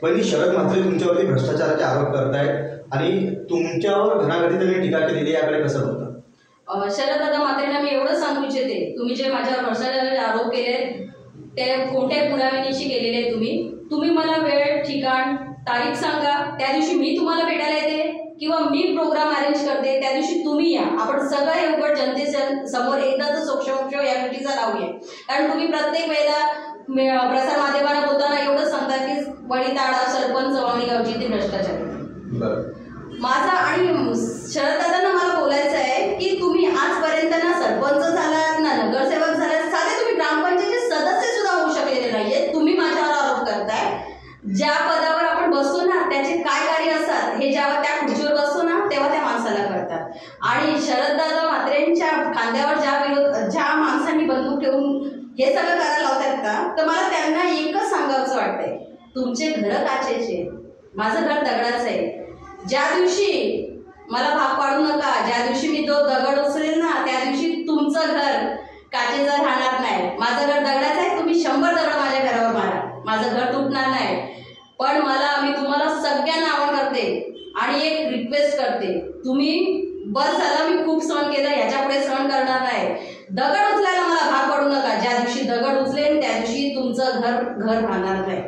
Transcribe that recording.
पण शरद म्हात्रे तुमच्यावरती भ्रष्टाचाराचे आरोप करतायत आणि तुमच्यावर घणाघाती त्यांनी टीका केलेली, याकडे कसं बघता? शरददादा म्हात्रेंना मी एवढं सांगू इच्छिते, तुम्ही जे माझ्यावर भ्रष्टाचाराचे आरोप केलेत ते कोणत्या पुराव्यानिशी केलेले तुम्ही मला वेळ, ठिकाण, तारीख सांगा, त्या दिवशी मी तुम्हाला भेटायला येते किंवा मी प्रोग्राम अरेंज करते, त्या दिवशी तुम्ही या. आपण सगळं हे उघड जनतेसमोर एकदाच सोक्षमोक्ष या गोष्टीचा लावूया. कारण तुम्ही प्रत्येक वेळेला प्रसार माध्यमांना बोलताना एवढंच सांगता की वळीताडा सरपंच वळणीगावची ते भ्रष्टाचार. माझा आणि शरददादांना मला बोलायचं आहे की तुम्ही आजपर्यंत ना सरपंच झालात ना नगरसेवक झालात, साधे तुम्ही ग्रामपंचायतीचे सदस्य सुद्धा होऊ शकलेले नाहीये. तुम्ही माझ्यावर आरोप करताय. ज्या पदावर आपण बसतो ना त्याचे काय कार्य असतात हे जेव्हा त्या खुर्चीवर बसतो ना तेव्हा त्या माणसाला कळतात. आणि शरददादा म्हात्रेंच्या खांद्यावर ज्या माणसांनी बंदूक ठेवून हे सगळं करायला लावतात का, तर मला त्यांना एकच सांगावंसं वाटतंय, तुमचे घर काचेचे, माझं घर दगडाचं आहे. ज्या दिवशी मला भाग पाडू नका, ज्या दिवशी मी तो दगड उचलेल ना त्या दिवशी तुमचं घर काचेचं राहणार नाही. माझं घर दगडाचं आहे, तुम्ही 100 दगड माझ्या घरावर मारा, माझं घर तुटणार नाही. पण मी तुम्हाला सगळ्यांना आवड करते आणि एक रिक्वेस्ट करते, तुम्ही बस झालं, मी खूप सहन केलं, याच्यापुढे सहन करणार नाही. दगड उचलायला मला भाग पाडू नका. ज्या दिवशी दगड उचलेन त्या दिवशी तुमचं घर राहणार नाही.